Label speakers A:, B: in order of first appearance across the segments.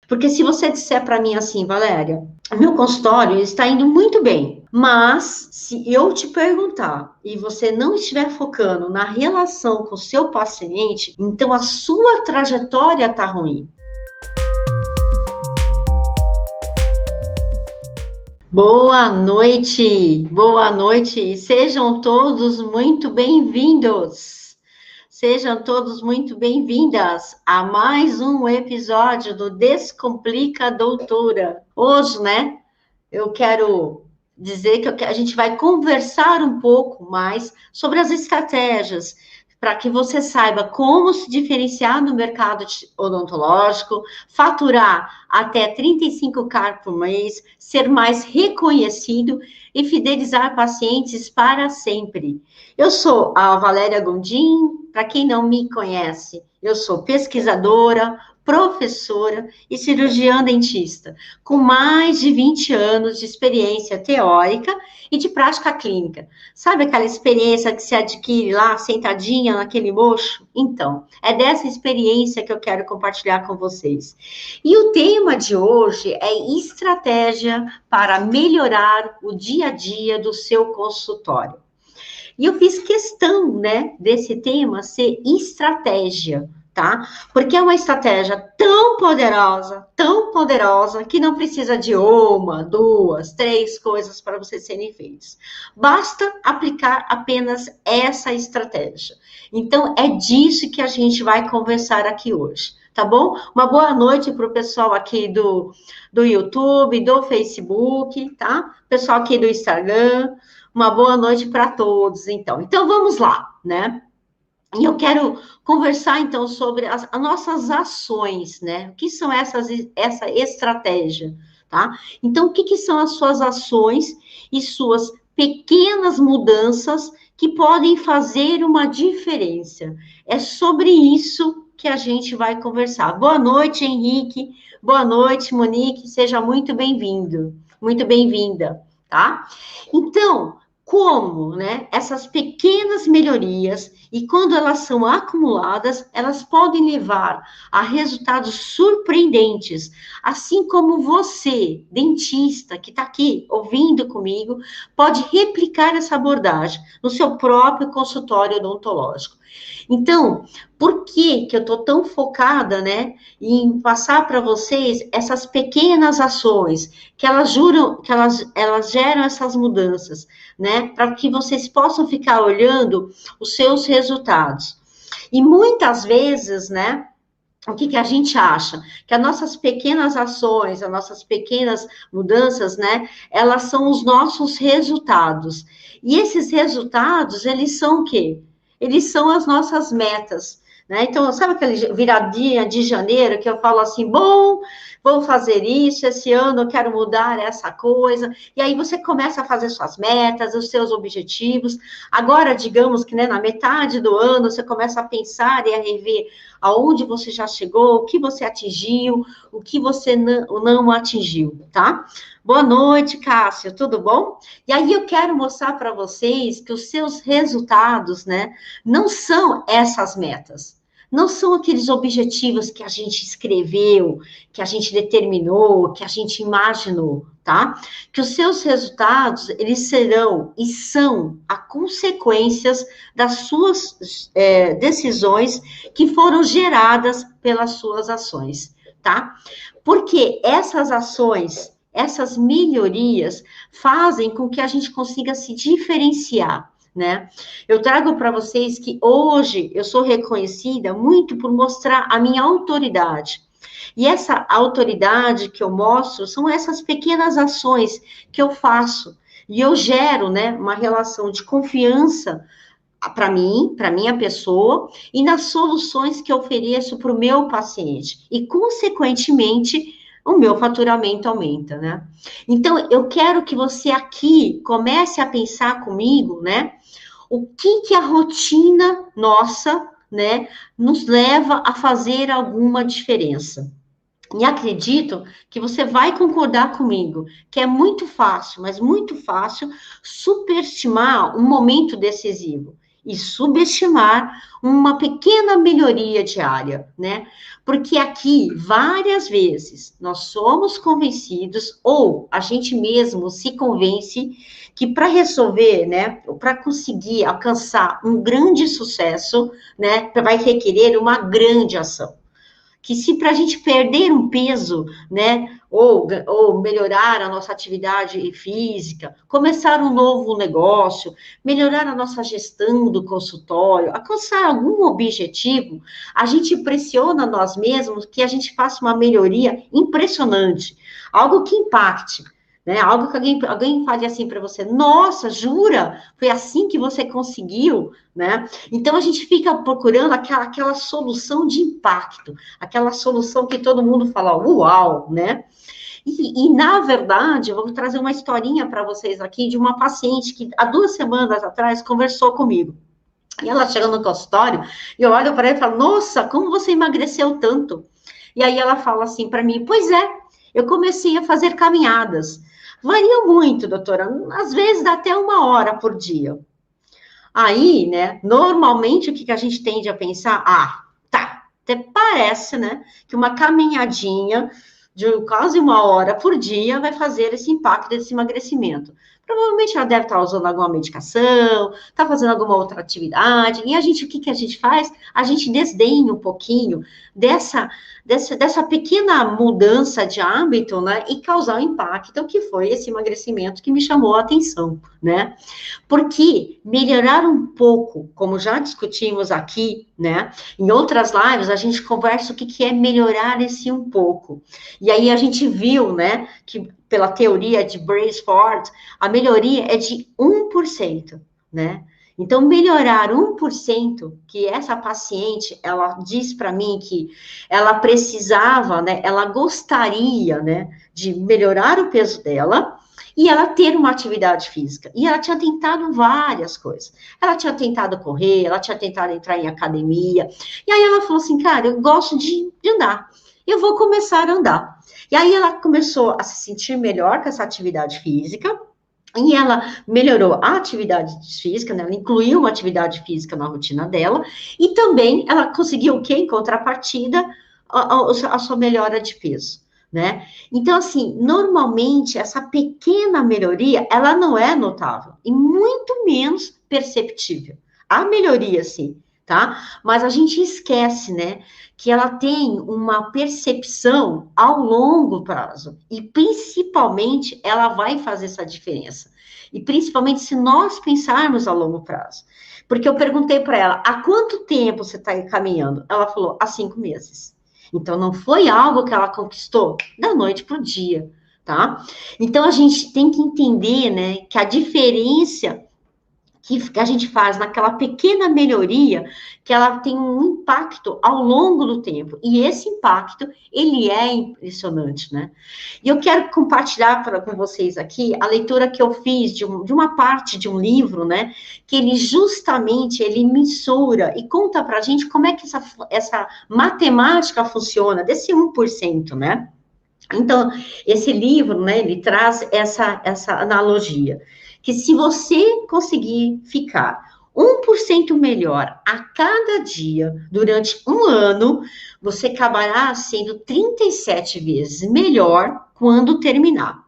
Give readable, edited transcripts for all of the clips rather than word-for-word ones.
A: Porque se você disser para mim assim, Valéria, meu consultório está indo muito bem, mas se eu te perguntar e você não estiver focando na relação com o seu paciente, então a sua trajetória está ruim. Boa noite, sejam todos muito bem-vindos. Sejam todos muito bem-vindas a mais um episódio do Descomplica Doutora. Hoje, né, eu quero dizer que a gente vai conversar um pouco mais sobre as estratégias para que você saiba como se diferenciar no mercado odontológico, faturar até 35K por mês, ser mais reconhecido e fidelizar pacientes para sempre. Eu sou a Valéria Gondim, para quem não me conhece, eu sou pesquisadora, professora e cirurgiã dentista, com mais de 20 anos de experiência teórica e de prática clínica. Sabe aquela experiência que se adquire lá, sentadinha naquele mocho? Então, é dessa experiência que eu quero compartilhar com vocês. E o tema de hoje é estratégia para melhorar o dia a dia do seu consultório. E eu fiz questão, né, desse tema ser estratégia, tá? Porque é uma estratégia tão poderosa, que não precisa de uma, duas, três coisas para vocês serem feitos. Basta aplicar apenas essa estratégia. Então, é disso que a gente vai conversar aqui hoje, tá bom? Uma boa noite para o pessoal aqui do YouTube, do Facebook, tá? Pessoal aqui do Instagram. Uma boa noite para todos, então. Então, vamos lá, né? E eu quero conversar, então, sobre as nossas ações, né? O que são essa estratégia, tá? Então, o que são as suas ações e suas pequenas mudanças que podem fazer uma diferença? É sobre isso que a gente vai conversar. Boa noite, Henrique. Boa noite, Monique. Seja muito bem-vindo, muito bem-vinda, tá? Então, como, né, essas pequenas melhorias, e quando elas são acumuladas, elas podem levar a resultados surpreendentes, assim como você, dentista, que está aqui ouvindo comigo, pode replicar essa abordagem no seu próprio consultório odontológico. Então, por que eu estou tão focada, né, em passar para vocês essas pequenas ações, que elas juram, que elas geram essas mudanças, né, para que vocês possam ficar olhando os seus resultados. E muitas vezes, né, o que a gente acha? Que as nossas pequenas ações, as nossas pequenas mudanças, né, elas são os nossos resultados. E esses resultados, eles são o quê? Eles são as nossas metas, né? Então, sabe aquele viradinha de janeiro que eu falo assim, bom, vou fazer isso, esse ano eu quero mudar essa coisa, e aí você começa a fazer suas metas, os seus objetivos. Agora, digamos que, né, na metade do ano, você começa a pensar e a rever aonde você já chegou, o que você atingiu, o que você não atingiu, tá? Boa noite, Cássio, tudo bom? E aí eu quero mostrar para vocês que os seus resultados, né, não são essas metas. Não são aqueles objetivos que a gente escreveu, que a gente determinou, que a gente imaginou, tá? Que os seus resultados, eles serão e são a consequências das suas decisões que foram geradas pelas suas ações, tá? Porque essas ações, essas melhorias fazem com que a gente consiga se diferenciar, né? Eu trago para vocês que hoje eu sou reconhecida muito por mostrar a minha autoridade. E essa autoridade que eu mostro são essas pequenas ações que eu faço. E eu gero, né, uma relação de confiança para mim, para minha pessoa, e nas soluções que eu ofereço para o meu paciente. E, consequentemente, o meu faturamento aumenta, né? Então, eu quero que você aqui comece a pensar comigo, né? O que a rotina nossa, né, nos leva a fazer alguma diferença. E acredito que você vai concordar comigo, que é muito fácil, mas muito fácil, superestimar um momento decisivo. e subestimar uma pequena melhoria diária, né? Porque aqui, várias vezes, nós somos convencidos, ou a gente mesmo se convence, que para resolver, né, para conseguir alcançar um grande sucesso, né, vai requerer uma grande ação. Que se para a gente perder um peso, né, ou melhorar a nossa atividade física, começar um novo negócio, melhorar a nossa gestão do consultório, alcançar algum objetivo, a gente pressiona nós mesmos que a gente faça uma melhoria impressionante, algo que impacte. Né? Algo que alguém fale assim para você, nossa, jura? Foi assim que você conseguiu, né? Então a gente fica procurando aquela solução de impacto, aquela solução que todo mundo fala, uau, né? Na verdade, eu vou trazer uma historinha para vocês aqui de uma paciente que há 2 semanas atrás conversou comigo. E ela chega no consultório, e eu olho para ela e falo, nossa, como você emagreceu tanto? E aí ela fala assim para mim, pois é, eu comecei a fazer caminhadas. Varia muito, doutora, às vezes dá até 1 hora por dia. Aí, né, normalmente o que a gente tende a pensar? Ah, tá, até parece, né, que uma caminhadinha de quase 1 hora por dia vai fazer esse impacto desse emagrecimento. Provavelmente ela deve estar usando alguma medicação, está fazendo alguma outra atividade, e o que a gente faz? A gente desdenha um pouquinho dessa pequena mudança de hábito, né, e causar o impacto que foi esse emagrecimento que me chamou a atenção, né? Porque melhorar um pouco, como já discutimos aqui, né? Em outras lives, a gente conversa o que é melhorar esse um pouco. E aí a gente viu, né, que pela teoria de Braceforth, a melhoria é de 1%, né? Então, melhorar 1%, que essa paciente, ela disse para mim que ela precisava, né, ela gostaria, né, de melhorar o peso dela, e ela ter uma atividade física. E ela tinha tentado várias coisas. Ela tinha tentado correr, ela tinha tentado entrar em academia. E aí ela falou assim, cara, eu gosto de andar. Eu vou começar a andar. E aí ela começou a se sentir melhor com essa atividade física. E ela melhorou a atividade física, né? Ela incluiu uma atividade física na rotina dela. E também ela conseguiu o quê? Em contrapartida, a sua melhora de peso. Né? Então, assim, normalmente essa pequena melhoria, ela não é notável e muito menos perceptível. A melhoria, sim, tá? Mas a gente esquece, né, que ela tem uma percepção ao longo prazo e principalmente ela vai fazer essa diferença. E principalmente se nós pensarmos a longo prazo. Porque eu perguntei para ela, há quanto tempo você está caminhando? Ela falou, há 5 meses. Então, não foi algo que ela conquistou da noite para o dia, tá? Então, a gente tem que entender, né, que a diferença que a gente faz naquela pequena melhoria, que ela tem um impacto ao longo do tempo. E esse impacto, ele é impressionante, né? E eu quero compartilhar com vocês aqui a leitura que eu fiz de uma parte de um livro, né? Que ele justamente, ele mensura e conta pra gente como é que essa matemática funciona, desse 1%, né? Então, esse livro, né, ele traz essa analogia, que se você conseguir ficar 1% melhor a cada dia durante um ano, você acabará sendo 37 vezes melhor quando terminar.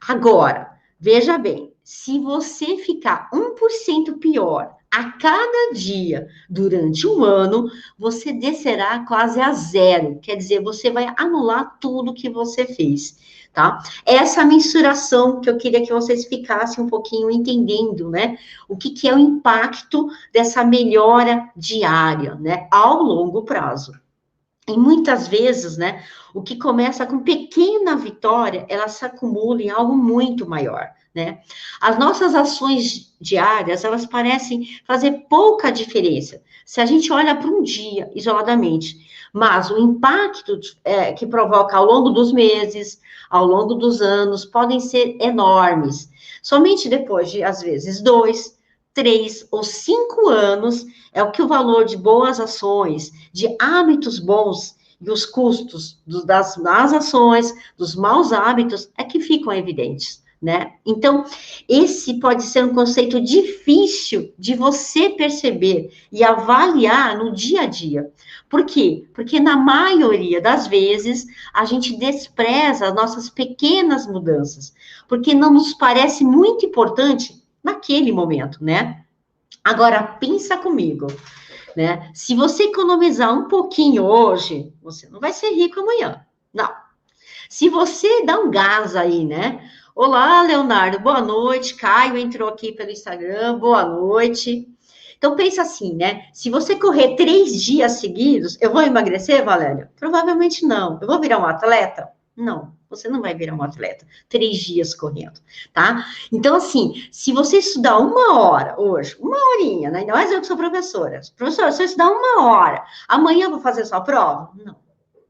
A: Agora, veja bem, se você ficar 1% pior a cada dia durante um ano, você descerá quase a zero. Quer dizer, você vai anular tudo que você fez, tá? Essa mensuração que eu queria que vocês ficassem um pouquinho entendendo, né? O que é o impacto dessa melhora diária, né? Ao longo prazo. E muitas vezes, né, o que começa com pequena vitória, ela se acumula em algo muito maior, né? As nossas ações diárias, elas parecem fazer pouca diferença, se a gente olha para um dia, isoladamente. Mas o impacto que provoca ao longo dos meses, ao longo dos anos, podem ser enormes. Somente depois de, às vezes, 2, 3 ou 5 anos, é o que o valor de boas ações, de hábitos bons e os custos das más ações, dos maus hábitos, é que ficam evidentes, né? Então, esse pode ser um conceito difícil de você perceber e avaliar no dia a dia. Por quê? Porque na maioria das vezes a gente despreza as nossas pequenas mudanças, porque não nos parece muito importante naquele momento, né? Agora, pensa comigo, né? Se você economizar um pouquinho hoje, você não vai ser rico amanhã. Não. Se você dá um gás aí, né? Olá, Leonardo, boa noite. Caio entrou aqui pelo Instagram, boa noite. Então, pensa assim, né? Se você correr 3 dias seguidos, eu vou emagrecer, Valéria? Provavelmente não. Eu vou virar um atleta? Não, você não vai virar um atleta. 3 dias correndo, tá? Então, assim, se você estudar 1 hora hoje, 1 horinha, né? Ainda mais eu que sou professora. Professora, se eu estudar 1 hora, amanhã eu vou fazer sua prova? Não,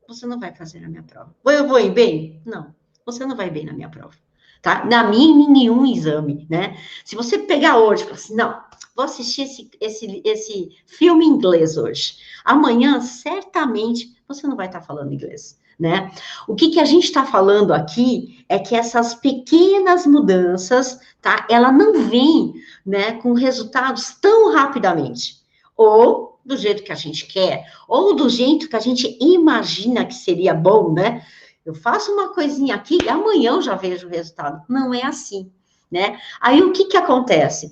A: você não vai fazer a minha prova. Ou eu vou ir bem? Não, você não vai bem na minha prova. Tá? Na minha, em nenhum exame, né? Se você pegar hoje e falar assim, não, vou assistir esse filme em inglês hoje. Amanhã, certamente, você não vai estar falando inglês, né? O que a gente está falando aqui é que essas pequenas mudanças, tá? Ela não vem, né, com resultados tão rapidamente. Ou do jeito que a gente quer, ou do jeito que a gente imagina que seria bom, né? Eu faço uma coisinha aqui e amanhã eu já vejo o resultado. Não é assim, né? Aí o que acontece?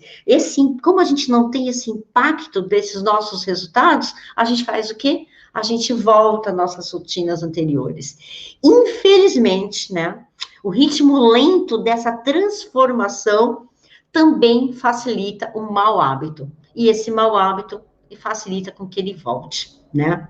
A: Como a gente não tem esse impacto desses nossos resultados, a gente faz o quê? A gente volta às nossas rotinas anteriores. Infelizmente, né? O ritmo lento dessa transformação também facilita um mau hábito. E esse mau hábito facilita com que ele volte, né?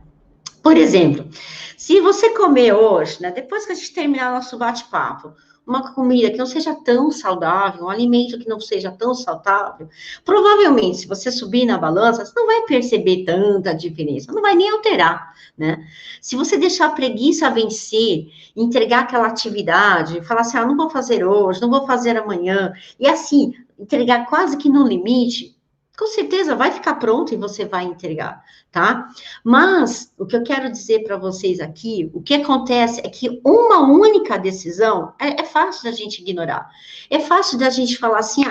A: Por exemplo, se você comer hoje, né, depois que a gente terminar nosso bate-papo, uma comida que não seja tão saudável, um alimento que não seja tão saudável, provavelmente, se você subir na balança, você não vai perceber tanta diferença, não vai nem alterar, né? Se você deixar a preguiça vencer, entregar aquela atividade, falar assim, não vou fazer hoje, não vou fazer amanhã, e assim, entregar quase que no limite, com certeza vai ficar pronto e você vai entregar, tá? Mas o que eu quero dizer para vocês aqui, o que acontece é que uma única decisão é fácil da gente ignorar. É fácil da gente falar assim,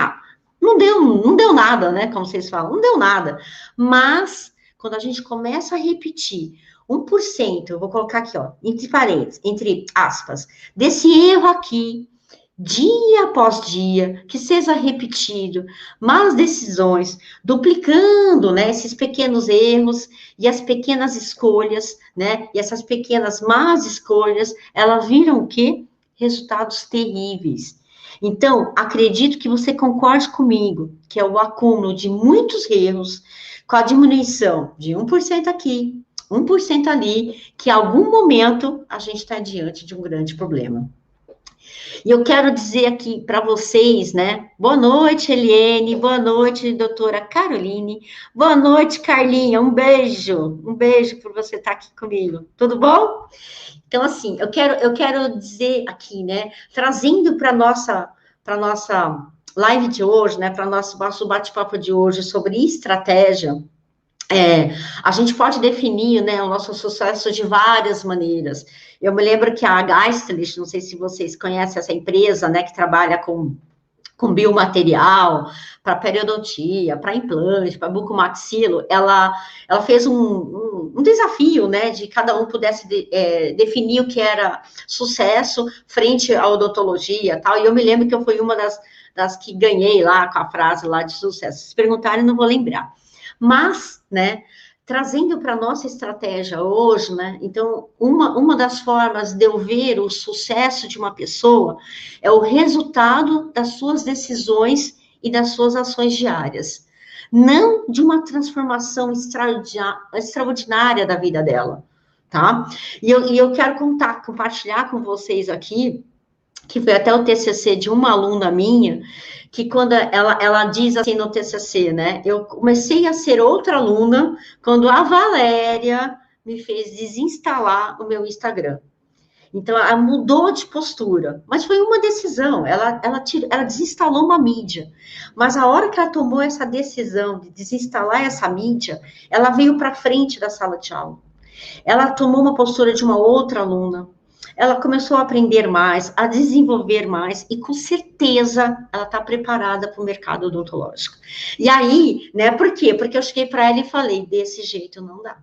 A: não deu nada, né? Como vocês falam, não deu nada. Mas quando a gente começa a repetir 1%, eu vou colocar aqui, ó, entre parênteses, entre aspas, desse erro aqui, dia após dia, que seja repetido, más decisões, duplicando, né, esses pequenos erros e as pequenas escolhas, né, e essas pequenas más escolhas, elas viram o quê? Resultados terríveis. Então, acredito que você concorde comigo, que é o acúmulo de muitos erros, com a diminuição de 1% aqui, 1% ali, que em algum momento a gente está diante de um grande problema. E eu quero dizer aqui para vocês, né? Boa noite, Eliane. Boa noite, doutora Caroline. Boa noite, Carlinha. Um beijo. Um beijo por você estar aqui comigo. Tudo bom? Então, assim, eu quero dizer aqui, né? Trazendo para nossa live de hoje, né? Para nosso bate-papo de hoje sobre estratégia. A gente pode definir, né, o nosso sucesso de várias maneiras. Eu me lembro que a Geistlich, não sei se vocês conhecem essa empresa, né, que trabalha com biomaterial, para periodontia, para implante, para bucomaxilo, ela fez um desafio, né, de cada um pudesse definir o que era sucesso frente à odontologia, tal, e eu me lembro que eu fui uma das que ganhei lá com a frase lá de sucesso. Se perguntarem, não vou lembrar. Mas, né, trazendo para a nossa estratégia hoje, né, então, uma das formas de eu ver o sucesso de uma pessoa é o resultado das suas decisões e das suas ações diárias, não de uma transformação extraordinária da vida dela, tá? E eu quero compartilhar com vocês aqui, que foi até o TCC de uma aluna minha, que quando ela diz assim no TCC, né, eu comecei a ser outra aluna quando a Valéria me fez desinstalar o meu Instagram. Então, ela mudou de postura, mas foi uma decisão, ela desinstalou uma mídia, mas a hora que ela tomou essa decisão de desinstalar essa mídia, ela veio para frente da sala de aula, ela tomou uma postura de uma outra aluna, ela começou a aprender mais, a desenvolver mais, e com certeza ela está preparada para o mercado odontológico. E aí, né, por quê? Porque eu cheguei para ela e falei, desse jeito não dá.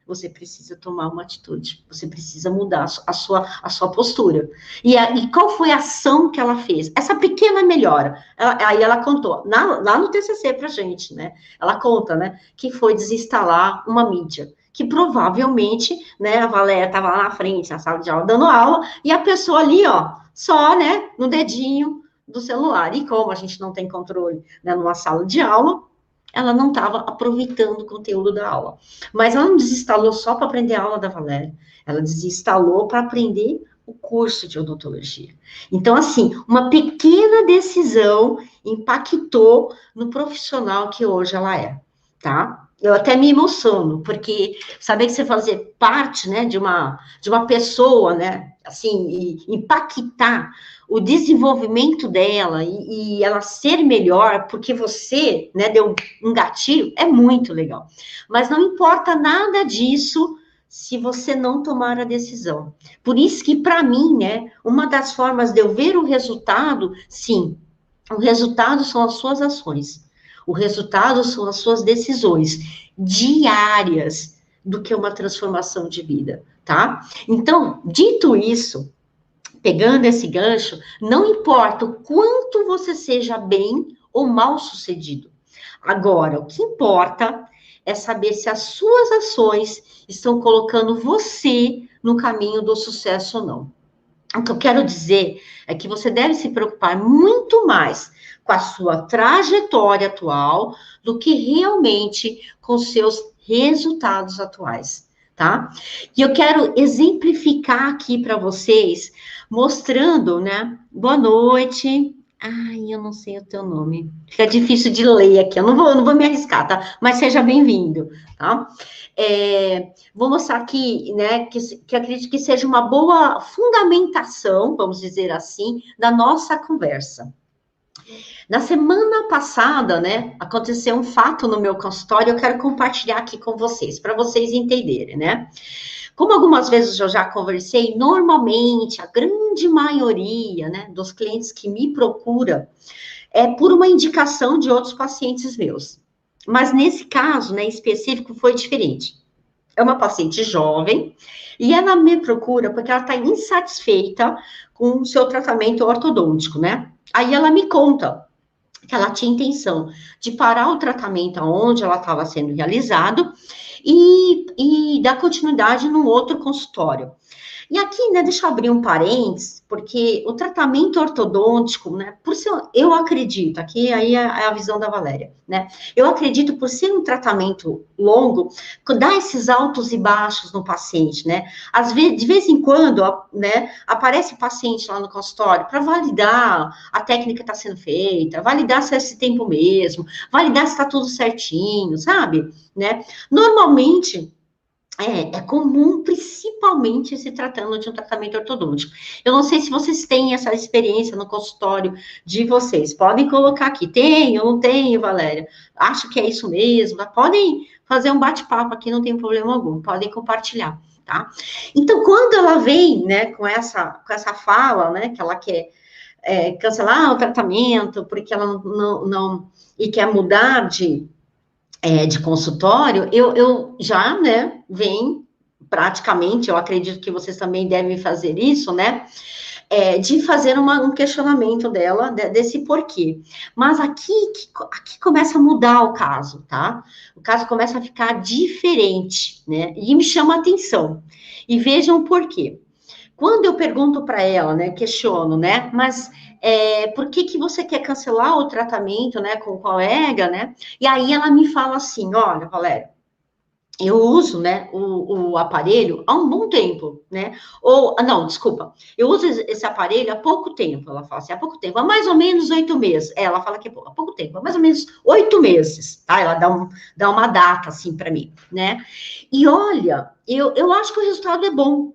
A: Você precisa tomar uma atitude, você precisa mudar a sua postura. E qual foi a ação que ela fez? Essa pequena melhora. Aí ela contou, lá no TCC pra gente, né? Ela conta, né? Que foi desinstalar uma mídia. Que provavelmente, né? A Valéria estava lá na frente, na sala de aula, dando aula, e a pessoa ali, ó, só, né? No dedinho do celular. E como a gente não tem controle, né, numa sala de aula, ela não estava aproveitando o conteúdo da aula. Mas ela não desinstalou só para aprender a aula da Valéria, ela desinstalou para aprender o curso de odontologia. Então, assim, uma pequena decisão impactou no profissional que hoje ela é, tá? Eu até me emociono, porque saber que você fazer parte, né, de uma pessoa, né, assim, e impactar o desenvolvimento dela e ela ser melhor, porque você, né, deu um gatilho, é muito legal. Mas não importa nada disso se você não tomar a decisão. Por isso que, para mim, né, uma das formas de eu ver o resultado, sim, o resultado são as suas ações. O resultado são as suas decisões diárias do que uma transformação de vida, tá? Então, dito isso, pegando esse gancho, não importa o quanto você seja bem ou mal sucedido. Agora, o que importa é saber se as suas ações estão colocando você no caminho do sucesso ou não. O que eu quero dizer é que você deve se preocupar muito mais com a sua trajetória atual do que realmente com seus resultados atuais, tá? E eu quero exemplificar aqui para vocês, mostrando, né? Boa noite. Ai, eu não sei o teu nome. Fica difícil de ler aqui. Eu não vou me arriscar, tá? Mas seja bem-vindo, tá? Vou mostrar aqui, né, que acredito que seja uma boa fundamentação, vamos dizer assim, da nossa conversa. Na semana passada, né, aconteceu um fato no meu consultório, eu quero compartilhar aqui com vocês, para vocês entenderem, né? Como algumas vezes eu já conversei, normalmente, a grande maioria, né, dos clientes que me procura é por uma indicação de outros pacientes meus. Mas nesse caso, né, específico, foi diferente. É uma paciente jovem e ela me procura porque ela está insatisfeita com o seu tratamento ortodôntico, né? Aí ela me conta que ela tinha intenção de parar o tratamento onde ela estava sendo realizado e dar continuidade num outro consultório. E aqui, né, deixa eu abrir um parênteses, porque o tratamento ortodôntico, né, por ser, eu acredito, aqui aí é a visão da Valéria, né, eu acredito por ser um tratamento longo, dá esses altos e baixos no paciente, né, às vezes, de vez em quando, né, aparece paciente lá no consultório para validar a técnica está sendo feita, validar se é esse tempo mesmo, validar se está tudo certinho, sabe, né, normalmente é comum, principalmente se tratando de um tratamento ortodôntico. Eu não sei se vocês têm essa experiência no consultório de vocês. Podem colocar aqui. Tenho, não tenho, Valéria? Acho que é isso mesmo. Podem fazer um bate-papo aqui, não tem problema algum. Podem compartilhar, tá? Então, quando ela vem, né, com essa fala, né, que ela quer cancelar o tratamento, porque ela não e quer mudar de consultório, eu já, né, vem praticamente, eu acredito que vocês também devem fazer isso, né, de fazer um questionamento dela, desse porquê. Mas aqui começa a mudar o caso, tá? O caso começa a ficar diferente, né, e me chama a atenção. E vejam o porquê. Quando eu pergunto para ela, né, questiono, né, mas por que você quer cancelar o tratamento, né, com o colega, né? E aí ela me fala assim, olha, Valéria, eu uso, né, o aparelho há um bom tempo, né? Ou, não, desculpa, eu uso esse aparelho há pouco tempo, ela fala assim, há pouco tempo, há mais ou menos 8 meses. Ela fala que há pouco tempo, há mais ou menos 8 meses, tá? Ela dá uma data, assim, para mim, né? E olha, eu acho que o resultado é bom,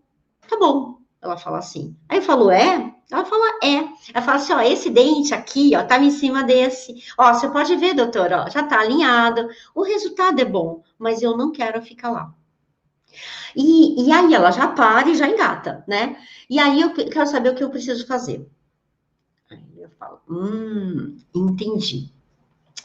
A: tá bom. Ela fala assim. Aí eu falo, é? Ela fala, é. Ela fala assim, ó, esse dente aqui, ó, tava em cima desse. Ó, você pode ver, doutora, ó, já tá alinhado. O resultado é bom, mas eu não quero ficar lá. E aí ela já para e já engata, né? E aí eu quero saber o que eu preciso fazer. Aí eu falo, entendi.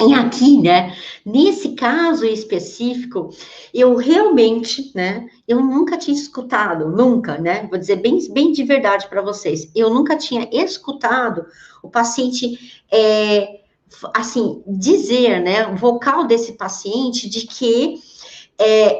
A: E aqui, né, nesse caso específico, eu realmente, né, eu nunca tinha escutado, nunca, né, vou dizer bem de verdade para vocês, eu nunca tinha escutado o paciente, assim, dizer, né, o vocal desse paciente de que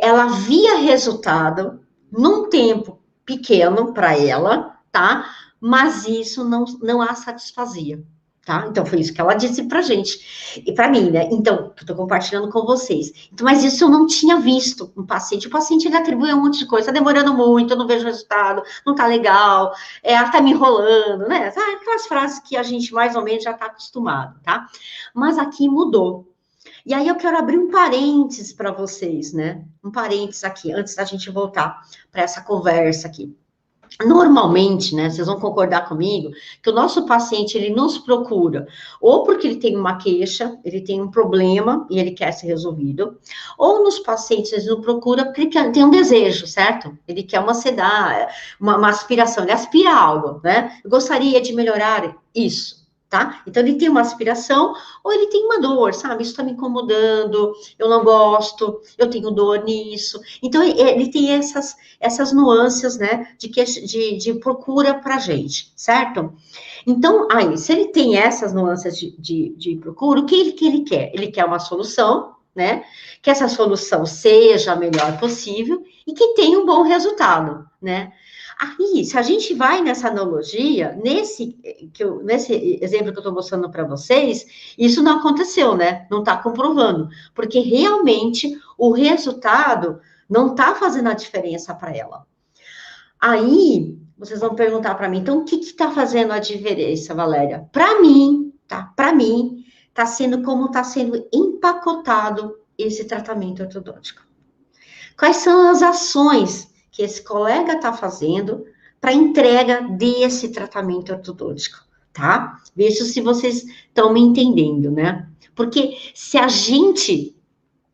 A: ela via resultado num tempo pequeno para ela, tá? Mas isso não a satisfazia, tá? Então foi isso que ela disse pra gente e para mim, né? Então, eu tô compartilhando com vocês. Então, mas isso eu não tinha visto um paciente. O paciente ele atribui um monte de coisa, tá demorando muito, eu não vejo resultado, não tá legal, ela tá me enrolando, né? Aquelas frases que a gente mais ou menos já tá acostumado, tá? Mas aqui mudou. E aí eu quero abrir um parênteses para vocês, né? Um parênteses aqui, antes da gente voltar para essa conversa aqui. Normalmente, né, vocês vão concordar comigo, que o nosso paciente, ele nos procura, ou porque ele tem uma queixa, ele tem um problema e ele quer ser resolvido, ou nos pacientes, ele nos procura porque ele tem um desejo, certo? Ele quer uma aspiração, ele aspira a algo, né? Eu gostaria de melhorar isso, tá? Então, ele tem uma aspiração, ou ele tem uma dor, sabe? Isso tá me incomodando, eu não gosto, eu tenho dor nisso. Então, ele tem essas nuances, né, de procura para gente, certo? Então, aí, se ele tem essas nuances de procura, o que ele quer? Ele quer uma solução, né? Que essa solução seja a melhor possível e que tenha um bom resultado, né? Aí, se a gente vai nessa analogia, nesse exemplo que eu estou mostrando para vocês, isso não aconteceu, né? Não está comprovando, porque realmente o resultado não está fazendo a diferença para ela. Aí, vocês vão perguntar para mim, então o que está fazendo a diferença, Valéria? Para mim, tá? Para mim, está sendo como está sendo empacotado esse tratamento ortodôntico. Quais são as ações que esse colega está fazendo para entrega desse tratamento ortodôntico, tá? Veja se vocês estão me entendendo, né? Porque se a gente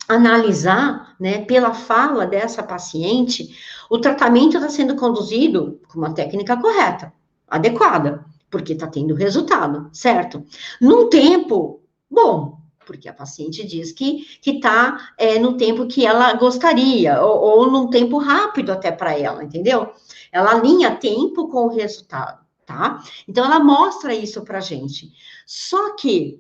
A: analisar, né, pela fala dessa paciente, o tratamento está sendo conduzido com uma técnica correta, adequada, porque está tendo resultado, certo? Num tempo bom, porque a paciente diz que está no tempo que ela gostaria, ou num tempo rápido até para ela, entendeu? Ela alinha tempo com o resultado, tá? Então, ela mostra isso para gente. Só que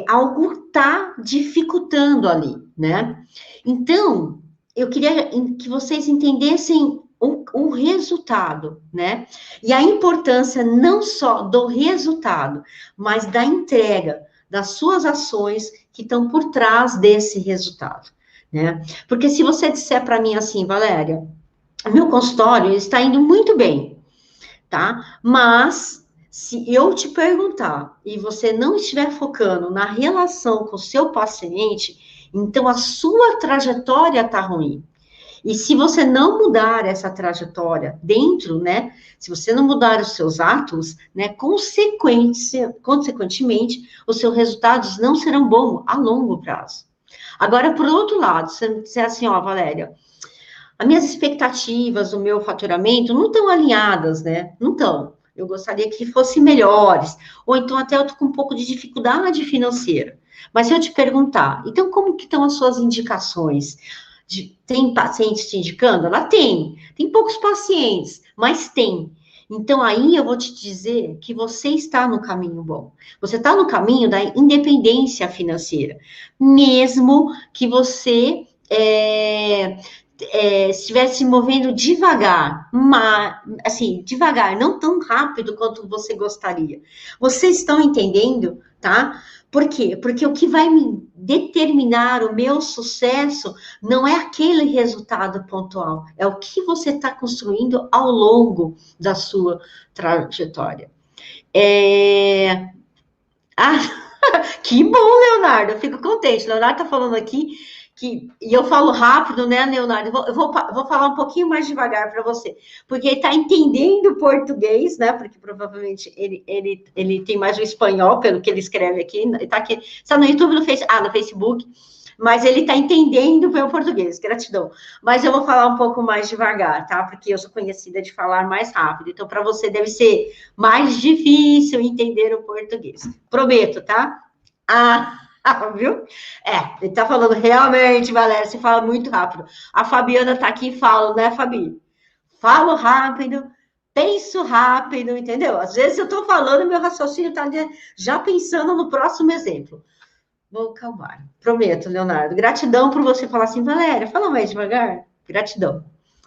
A: algo está dificultando ali, né? Então, eu queria que vocês entendessem o resultado, né? E a importância não só do resultado, mas da entrega das suas ações que estão por trás desse resultado, né? Porque se você disser para mim assim, Valéria, o meu consultório está indo muito bem, tá? Mas se eu te perguntar e você não estiver focando na relação com o seu paciente, então a sua trajetória tá ruim. E se você não mudar essa trajetória dentro, né? Se você não mudar os seus atos, né? Consequentemente, os seus resultados não serão bons a longo prazo. Agora, por outro lado, se você disser assim, ó, Valéria, as minhas expectativas, o meu faturamento não estão alinhadas, né? Não estão. Eu gostaria que fossem melhores. Ou então até eu estou com um pouco de dificuldade financeira. Mas se eu te perguntar, então como que estão as suas indicações? Tem pacientes te indicando? Ela tem. Tem poucos pacientes, mas tem. Então, aí eu vou te dizer que você está no caminho bom. Você está no caminho da independência financeira. Mesmo que você estivesse se movendo devagar, mas, assim, devagar, não tão rápido quanto você gostaria. Vocês estão entendendo, tá? Por quê? Porque o que vai me determinar o meu sucesso não é aquele resultado pontual, é o que você está construindo ao longo da sua trajetória. Ah, que bom, Leonardo, eu fico contente. Leonardo está falando aqui e eu falo rápido, né, Leonardo? Eu vou falar um pouquinho mais devagar para você, porque ele está entendendo português, né? Porque provavelmente ele tem mais o espanhol, pelo que ele escreve aqui. Está aqui, está no YouTube, no Facebook. Mas ele está entendendo o meu português, gratidão. Mas eu vou falar um pouco mais devagar, tá? Porque eu sou conhecida de falar mais rápido. Então, para você deve ser mais difícil entender o português. Prometo, tá? Ah, viu? Ele tá falando realmente, Valéria, você fala muito rápido. A Fabiana tá aqui e fala, né, Fabi? Falo rápido, penso rápido, entendeu? Às vezes eu tô falando, meu raciocínio tá já pensando no próximo exemplo. Vou calmar. Prometo, Leonardo. Gratidão por você falar assim, Valéria, fala mais devagar. Gratidão.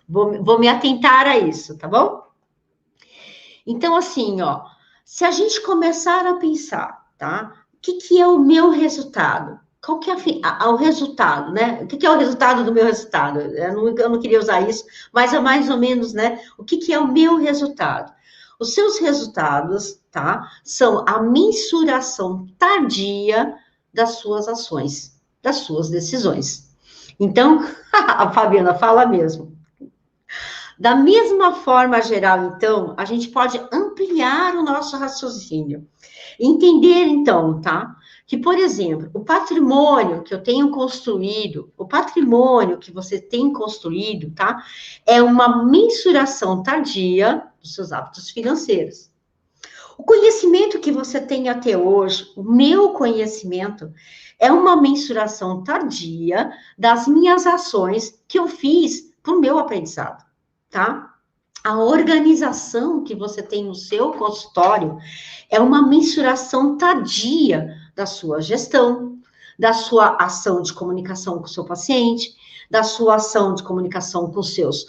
A: Vou me atentar a isso, tá bom? Então, assim, ó, se a gente começar a pensar, tá? O que é o meu resultado? Qual que é o resultado, né? O que é o resultado do meu resultado? Eu não queria usar isso, mas é mais ou menos, né? O que é o meu resultado? Os seus resultados, tá? São a mensuração tardia das suas ações, das suas decisões. Então, a Fabiana fala mesmo. Da mesma forma geral, então, a gente pode ampliar o nosso raciocínio. Entender, então, tá? Que, por exemplo, o patrimônio que eu tenho construído, o patrimônio que você tem construído, tá? É uma mensuração tardia dos seus hábitos financeiros. O conhecimento que você tem até hoje, o meu conhecimento, é uma mensuração tardia das minhas ações que eu fiz para o meu aprendizado, tá? A organização que você tem no seu consultório é uma mensuração tardia da sua gestão, da sua ação de comunicação com o seu paciente, da sua ação de comunicação com seus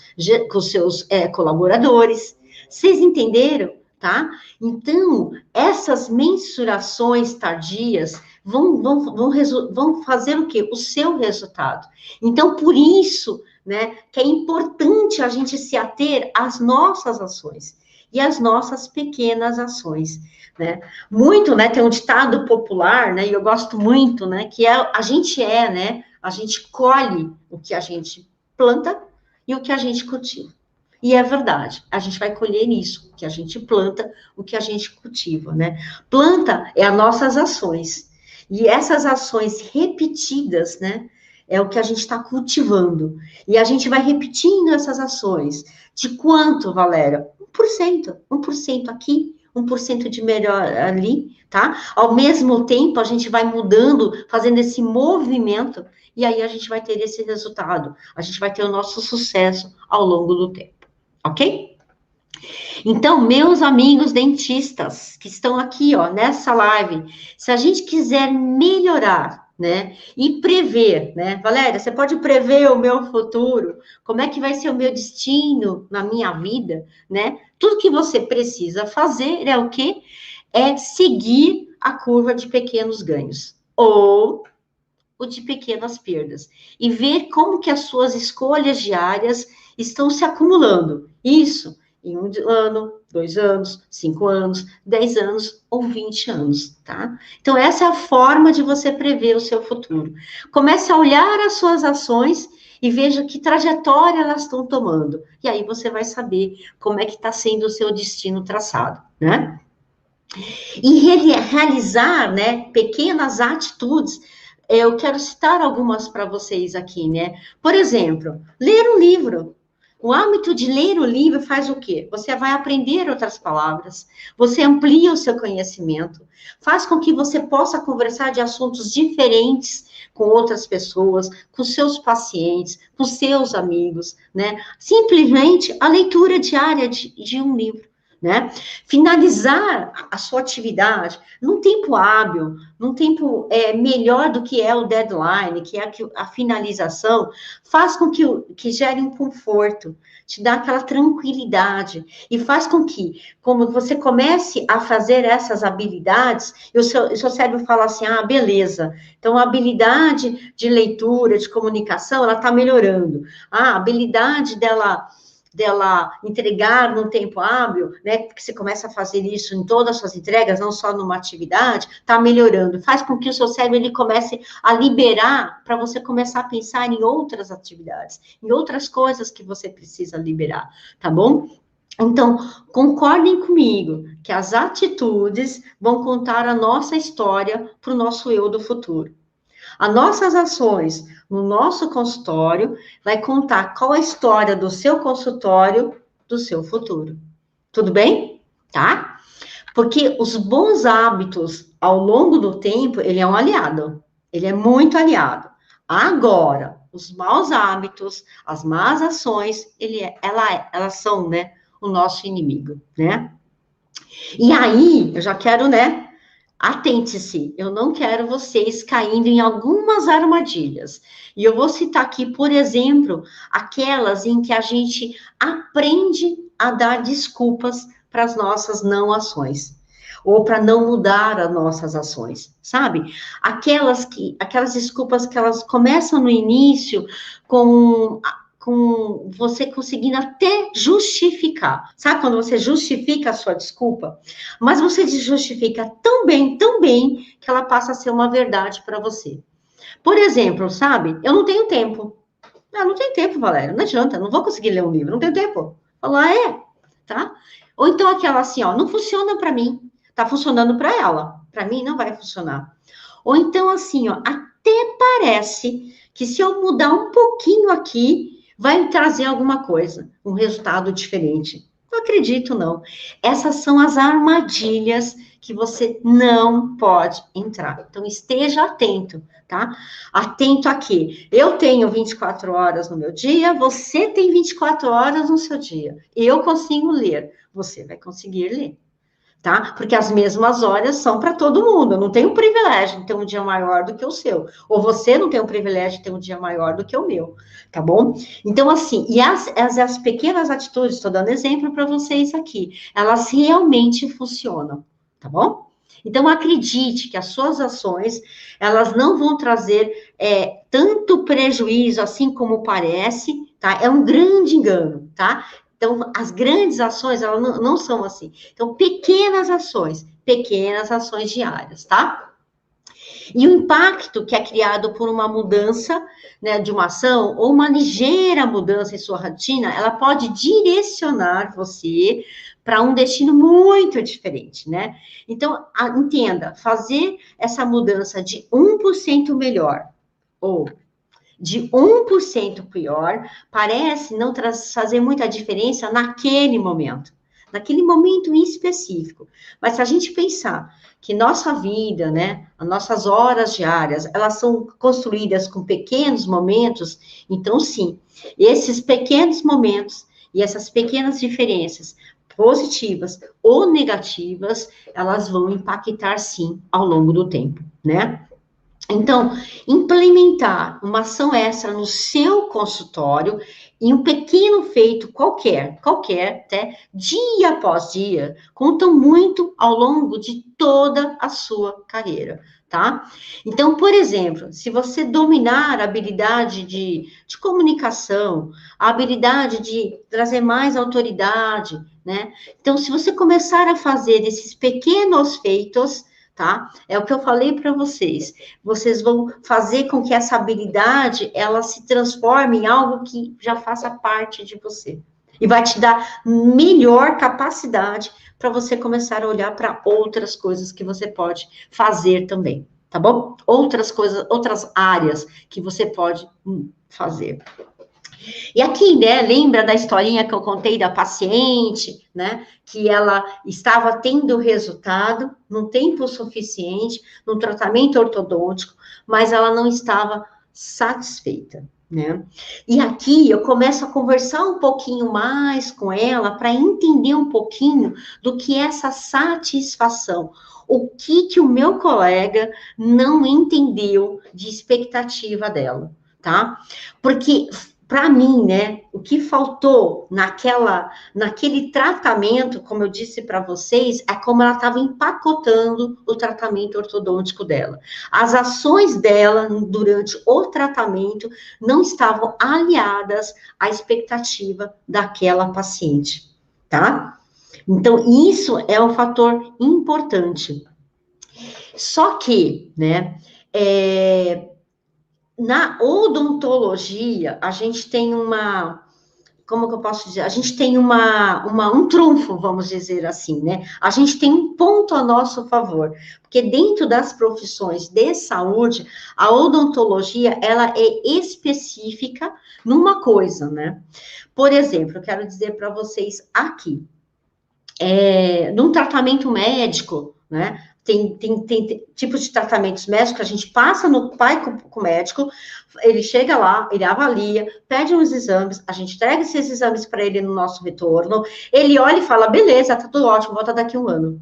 A: colaboradores. Vocês entenderam? Tá? Então, essas mensurações tardias vão fazer o quê? O seu resultado. Então, por isso, né, que é importante a gente se ater às nossas ações e às nossas pequenas ações, né? Muito, né, tem um ditado popular, né, e eu gosto muito, né, que é né, a gente colhe o que a gente planta e o que a gente cultiva. E é verdade, a gente vai colher isso, o que a gente planta, o que a gente cultiva, né? Planta é as nossas ações. E essas ações repetidas, né? É o que a gente está cultivando. E a gente vai repetindo essas ações. De quanto, Valéria? 1%. 1% aqui, 1% de melhor ali, tá? Ao mesmo tempo, a gente vai mudando, fazendo esse movimento, e aí a gente vai ter esse resultado. A gente vai ter o nosso sucesso ao longo do tempo. Ok? Então, meus amigos dentistas que estão aqui, ó, nessa live, se a gente quiser melhorar, né, e prever, né, Valéria, você pode prever o meu futuro, como é que vai ser o meu destino na minha vida, né? Tudo que você precisa fazer é o quê? É seguir a curva de pequenos ganhos ou o de pequenas perdas e ver como que as suas escolhas diárias estão se acumulando. Isso em 1 ano, 2 anos, 5 anos, 10 anos ou 20 anos, tá? Então, essa é a forma de você prever o seu futuro. Comece a olhar as suas ações e veja que trajetória elas estão tomando. E aí você vai saber como é que está sendo o seu destino traçado, né? E realizar, né, pequenas atitudes. Eu quero citar algumas para vocês aqui, né? Por exemplo, ler um livro. O hábito de ler o livro faz o quê? Você vai aprender outras palavras, você amplia o seu conhecimento, faz com que você possa conversar de assuntos diferentes com outras pessoas, com seus pacientes, com seus amigos, né? Simplesmente a leitura diária de um livro. Né? Finalizar a sua atividade num tempo hábil, num tempo melhor do que é o deadline, que é a finalização, faz com que gere um conforto, te dá aquela tranquilidade e faz com que, como você comece a fazer essas habilidades, e o seu cérebro fala assim, ah, beleza, então a habilidade de leitura, de comunicação, ela está melhorando. A habilidade dela entregar num tempo hábil, né? Porque você começa a fazer isso em todas as suas entregas, não só numa atividade, está melhorando. Faz com que o seu cérebro ele comece a liberar para você começar a pensar em outras atividades, em outras coisas que você precisa liberar, tá bom? Então, concordem comigo que as atitudes vão contar a nossa história para o nosso eu do futuro. As nossas ações no nosso consultório vai contar qual a história do seu consultório, do seu futuro. Tudo bem? Tá? Porque os bons hábitos, ao longo do tempo, ele é um aliado. Ele é muito aliado. Agora, os maus hábitos, as más ações, elas são, né, o nosso inimigo, né? E aí, eu já quero, né? Atente-se, eu não quero vocês caindo em algumas armadilhas. E eu vou citar aqui, por exemplo, aquelas em que a gente aprende a dar desculpas para as nossas não ações, ou para não mudar as nossas ações, sabe? Aquelas desculpas que elas começam no início com você conseguindo até justificar. Sabe quando você justifica a sua desculpa? Mas você justifica tão bem, que ela passa a ser uma verdade para você. Por exemplo, sabe? Eu não tenho tempo. Eu não tenho tempo, Valéria. Não adianta, não vou conseguir ler um livro, não tenho tempo. Falar, tá? Ou então aquela assim, ó, não funciona para mim. Tá funcionando para ela. Para mim não vai funcionar. Ou então assim, ó, até parece que se eu mudar um pouquinho aqui, vai trazer alguma coisa, um resultado diferente. Não acredito, não. Essas são as armadilhas que você não pode entrar. Então, esteja atento, tá? Atento aqui. Eu tenho 24 horas no meu dia, você tem 24 horas no seu dia. Eu consigo ler, você vai conseguir ler, tá? Porque as mesmas horas são para todo mundo. Eu não tenho o privilégio de ter um dia maior do que o seu. Ou você não tem o privilégio de ter um dia maior do que o meu, tá bom? Então, assim, e as pequenas atitudes, estou dando exemplo para vocês aqui, elas realmente funcionam, tá bom? Então, acredite que as suas ações, elas não vão trazer tanto prejuízo assim como parece, tá? É um grande engano, tá? Então, as grandes ações, elas não são assim. Então, pequenas ações diárias, tá? E o impacto que é criado por uma mudança, né, de uma ação, ou uma ligeira mudança em sua rotina, ela pode direcionar você para um destino muito diferente, né? Então, entenda, fazer essa mudança de 1% melhor, ou de 1% pior, parece não fazer muita diferença naquele momento em específico. Mas se a gente pensar que nossa vida, né, as nossas horas diárias, elas são construídas com pequenos momentos, então sim, esses pequenos momentos e essas pequenas diferenças, positivas ou negativas, elas vão impactar sim ao longo do tempo, né? Então, implementar uma ação extra no seu consultório em um pequeno feito qualquer, até dia após dia, contam muito ao longo de toda a sua carreira, tá? Então, por exemplo, se você dominar a habilidade de comunicação, a habilidade de trazer mais autoridade, né? Então, se você começar a fazer esses pequenos feitos, tá? É o que eu falei para vocês. Vocês vão fazer com que essa habilidade ela se transforme em algo que já faça parte de você. E vai te dar melhor capacidade para você começar a olhar para outras coisas que você pode fazer também, tá bom? Outras coisas, outras áreas que você pode fazer. E aqui, né, lembra da historinha que eu contei da paciente, né, que ela estava tendo resultado num tempo suficiente, num tratamento ortodôntico, mas ela não estava satisfeita, né? E aqui eu começo a conversar um pouquinho mais com ela para entender um pouquinho do que é essa satisfação. O que o meu colega não entendeu de expectativa dela, tá? Porque para mim, né, o que faltou naquele tratamento, como eu disse para vocês, é como ela estava empacotando o tratamento ortodôntico dela. As ações dela durante o tratamento não estavam aliadas à expectativa daquela paciente, tá? Então, isso é um fator importante. Só que, né, na odontologia, a gente tem como que eu posso dizer? A gente tem um trunfo, vamos dizer assim, né? A gente tem um ponto a nosso favor, porque dentro das profissões de saúde, a odontologia, ela é específica numa coisa, né? Por exemplo, eu quero dizer para vocês aqui, num tratamento médico, né? Tem tipos de tratamentos médicos que a gente passa no pai com o médico, ele chega lá, ele avalia, pede uns exames, a gente entrega esses exames para ele no nosso retorno, ele olha e fala, beleza, tá tudo ótimo, volta daqui a um ano.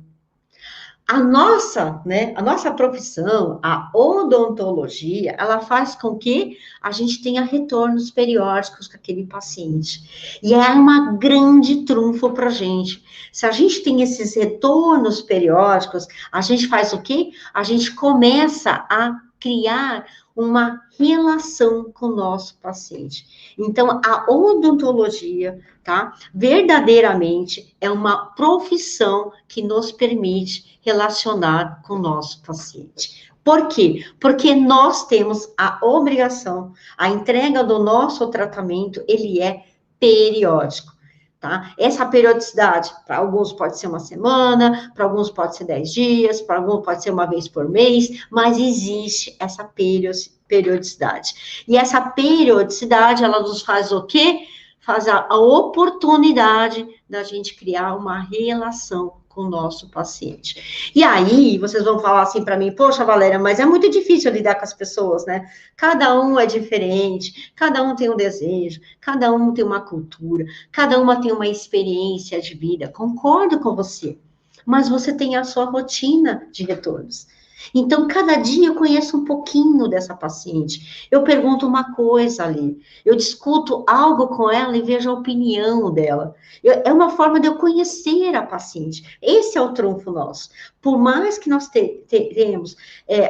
A: A nossa, né, a nossa profissão, a odontologia, ela faz com que a gente tenha retornos periódicos com aquele paciente. E é uma grande trunfo para a gente. Se a gente tem esses retornos periódicos, a gente faz o quê? A gente começa a criar uma relação com o nosso paciente. Então, a odontologia, tá? Verdadeiramente é uma profissão que nos permite relacionar com o nosso paciente. Por quê? Porque nós temos a obrigação, a entrega do nosso tratamento, ele é periódico. Tá? Essa periodicidade, para alguns pode ser uma semana, para alguns pode ser 10 dias, para alguns pode ser uma vez por mês, mas existe essa periodicidade. E essa periodicidade, ela nos faz o quê? Faz a oportunidade da gente criar uma relação com o nosso paciente. E aí, vocês vão falar assim para mim, poxa, Valéria, mas é muito difícil lidar com as pessoas, né? Cada um é diferente, cada um tem um desejo, cada um tem uma cultura, cada uma tem uma experiência de vida. Concordo com você, mas você tem a sua rotina de retornos. Então, cada dia eu conheço um pouquinho dessa paciente. Eu pergunto uma coisa ali, eu discuto algo com ela e vejo a opinião dela. É uma forma de eu conhecer a paciente. Esse é o trunfo nosso. Por mais que nós tenhamos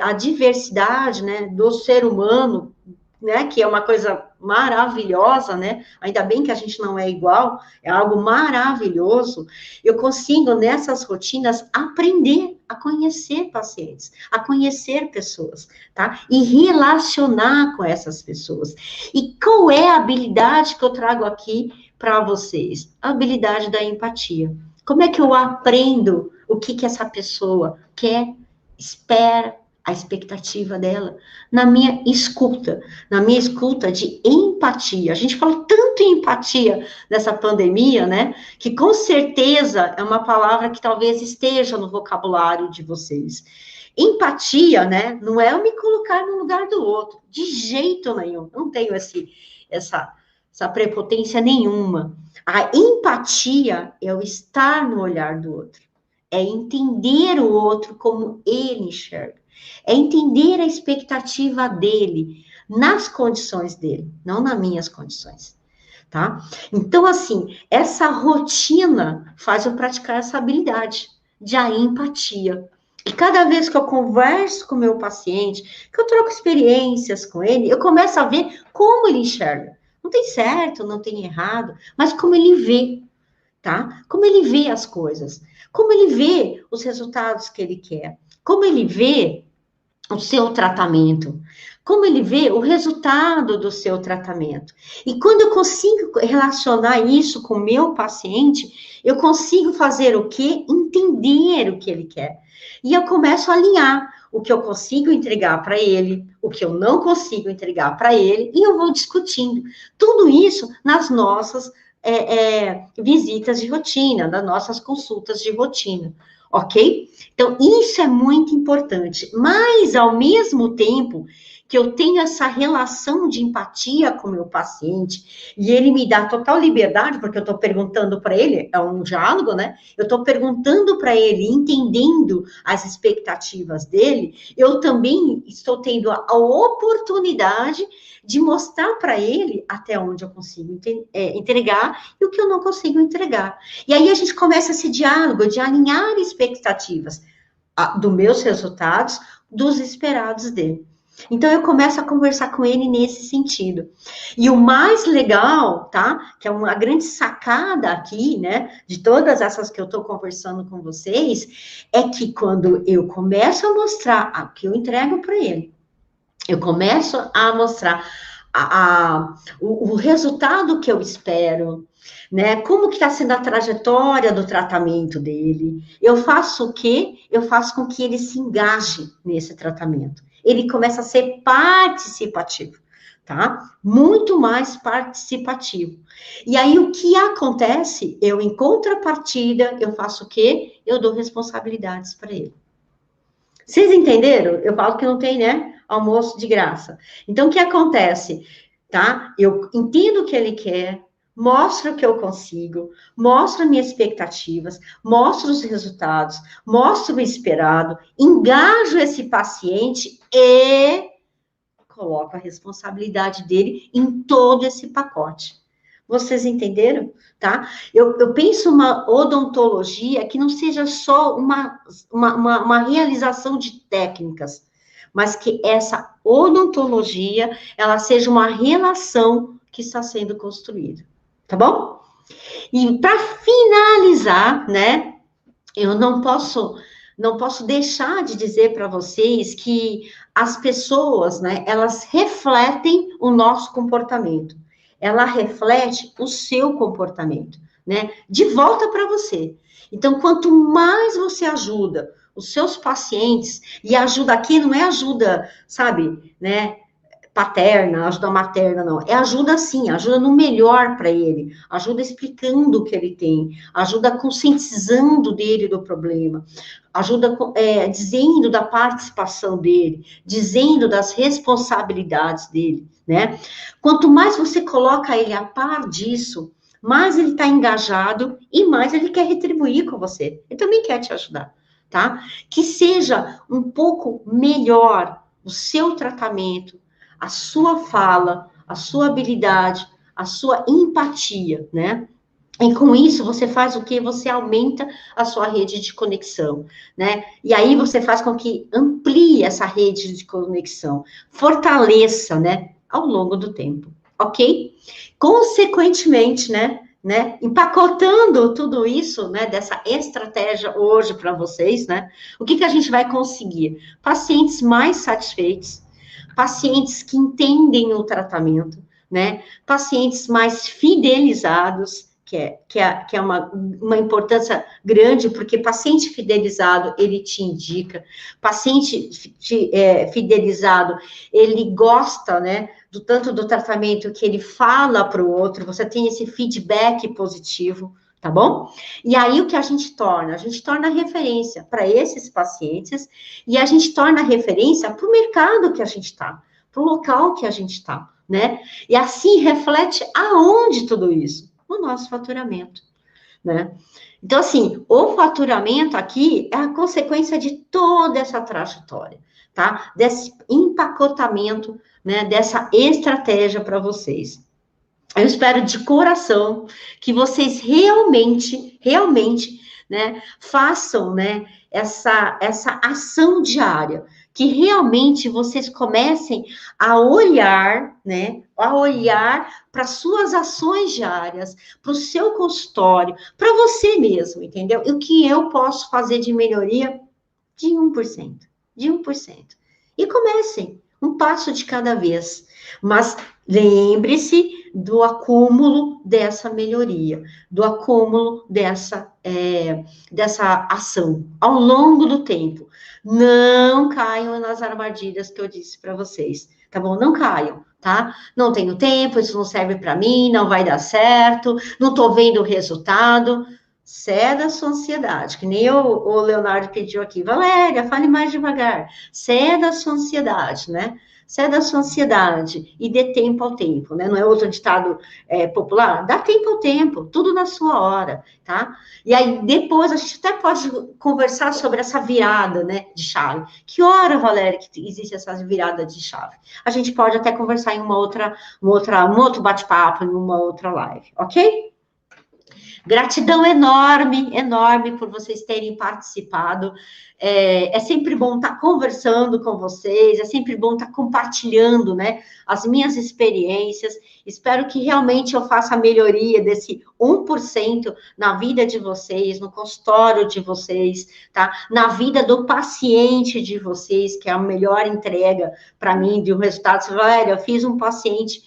A: a diversidade, né, do ser humano, né, que é uma coisa maravilhosa, né? Ainda bem que a gente não é igual, é algo maravilhoso. Eu consigo, nessas rotinas, aprender a conhecer pacientes, a conhecer pessoas, tá? E relacionar com essas pessoas. E qual é a habilidade que eu trago aqui para vocês? A habilidade da empatia. Como é que eu aprendo o que essa pessoa quer, espera, a expectativa dela, na minha escuta de empatia. A gente fala tanto em empatia nessa pandemia, né? Que com certeza é uma palavra que talvez esteja no vocabulário de vocês. Empatia, né? Não é eu me colocar no lugar do outro, de jeito nenhum. Não tenho essa prepotência nenhuma. A empatia é o estar no olhar do outro, é entender o outro como ele enxerga. É entender a expectativa dele, nas condições dele, não nas minhas condições, tá? Então, assim, essa rotina faz eu praticar essa habilidade de a empatia. E cada vez que eu converso com o meu paciente, que eu troco experiências com ele, eu começo a ver como ele enxerga. Não tem certo, não tem errado, mas como ele vê, tá? Como ele vê as coisas, como ele vê os resultados que ele quer, como ele vê o seu tratamento, como ele vê o resultado do seu tratamento. E quando eu consigo relacionar isso com o meu paciente, eu consigo fazer o quê? Entender o que ele quer. E eu começo a alinhar o que eu consigo entregar para ele, o que eu não consigo entregar para ele, e eu vou discutindo. Tudo isso nas nossas visitas de rotina, das nossas consultas de rotina. Ok? Então, isso é muito importante. Mas, ao mesmo tempo que eu tenho essa relação de empatia com o meu paciente, e ele me dá total liberdade, porque eu estou perguntando para ele, é um diálogo, né? Eu estou perguntando para ele, entendendo as expectativas dele, eu também estou tendo a oportunidade de mostrar para ele até onde eu consigo entregar e o que eu não consigo entregar. E aí a gente começa esse diálogo de alinhar expectativas dos meus resultados, dos esperados dele. Então, eu começo a conversar com ele nesse sentido. E o mais legal, tá? Que é uma grande sacada aqui, né? De todas essas que eu tô conversando com vocês, é que quando eu começo a mostrar o que eu entrego para ele, eu começo a mostrar o resultado que eu espero, né? Como que está sendo a trajetória do tratamento dele? Eu faço o quê? Eu faço com que ele se engaje nesse tratamento. Ele começa a ser participativo, tá? Muito mais participativo. E aí, o que acontece? Eu, em contrapartida, eu faço o quê? Eu dou responsabilidades para ele. Vocês entenderam? Eu falo que não tem, né? Almoço de graça. Então, o que acontece? Tá? Eu entendo o que ele quer, mostro o que eu consigo, mostro minhas expectativas, mostro os resultados, mostro o esperado, engajo esse paciente e coloco a responsabilidade dele em todo esse pacote. Vocês entenderam? Tá? Eu penso uma odontologia que não seja só uma realização de técnicas, mas que essa odontologia, ela seja uma relação que está sendo construída. Tá bom? E para finalizar, né, eu não posso deixar de dizer para vocês que as pessoas, né, elas refletem o nosso comportamento. Ela reflete o seu comportamento, né? De volta para você. Então, quanto mais você ajuda os seus pacientes, e ajuda aqui não é ajuda, sabe, né? Paterna, ajuda materna, não. É ajuda sim, ajuda no melhor para ele, ajuda explicando o que ele tem, ajuda conscientizando dele do problema, ajuda dizendo da participação dele, dizendo das responsabilidades dele, né? Quanto mais você coloca ele a par disso, mais ele está engajado e mais ele quer retribuir com você. Ele também quer te ajudar, tá? Que seja um pouco melhor o seu tratamento, a sua fala, a sua habilidade, a sua empatia, né? E com isso, você faz o quê? Você aumenta a sua rede de conexão, né? E aí você faz com que amplie essa rede de conexão, fortaleça, né? Ao longo do tempo, ok? Consequentemente, empacotando tudo isso, né? Dessa estratégia hoje para vocês, né? O que a gente vai conseguir? Pacientes mais satisfeitos, pacientes que entendem o tratamento, né? Pacientes mais fidelizados, que é uma importância grande, porque paciente fidelizado, ele te indica, paciente fidelizado, ele gosta, né, tanto do tratamento que ele fala para o outro, você tem esse feedback positivo, tá bom? E aí, o que a gente torna? A gente torna referência para esses pacientes e a gente torna referência para o mercado que a gente está, para o local que a gente está, né? E assim reflete aonde tudo isso? No nosso faturamento, né? Então, assim, o faturamento aqui é a consequência de toda essa trajetória, tá? Desse empacotamento, né? Dessa estratégia para vocês. Eu espero de coração que vocês realmente, né, façam, né, essa ação diária, que realmente vocês comecem a olhar, né, para suas ações diárias, para o seu consultório, para você mesmo, entendeu? E o que eu posso fazer de melhoria de 1%, de 1%. E comecem, um passo de cada vez. Mas lembre-se do acúmulo dessa melhoria, do acúmulo dessa ação ao longo do tempo. Não caiam nas armadilhas que eu disse para vocês, tá bom? Não caiam, tá? Não tenho tempo, isso não serve para mim, não vai dar certo, não estou vendo o resultado. Ceda a sua ansiedade, que nem o Leonardo pediu aqui. Valéria, fale mais devagar. Ceda a sua ansiedade, né? Ceda a sua ansiedade e dê tempo ao tempo, né? Não é outro ditado popular? Dá tempo ao tempo, tudo na sua hora, tá? E aí, depois, a gente até pode conversar sobre essa virada, né, de chave. Que hora, Valéria, que existe essa virada de chave? A gente pode até conversar em um outro bate-papo, em uma outra live, ok? Gratidão enorme, enorme por vocês terem participado. É sempre bom estar conversando com vocês, é sempre bom estar compartilhando, né, as minhas experiências. Espero que realmente eu faça a melhoria desse 1% na vida de vocês, no consultório de vocês, tá? Na vida do paciente de vocês, que é a melhor entrega para mim de um resultado. Você vai, olha, eu fiz um paciente,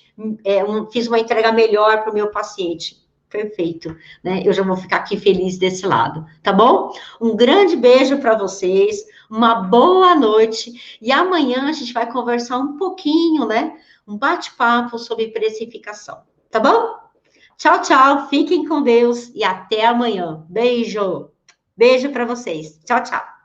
A: fiz uma entrega melhor para o meu paciente. Perfeito, né? Eu já vou ficar aqui feliz desse lado, tá bom? Um grande beijo para vocês, uma boa noite, e amanhã a gente vai conversar um pouquinho, né? Um bate-papo sobre precificação, tá bom? Tchau, tchau, fiquem com Deus e até amanhã. Beijo, beijo para vocês. Tchau, tchau.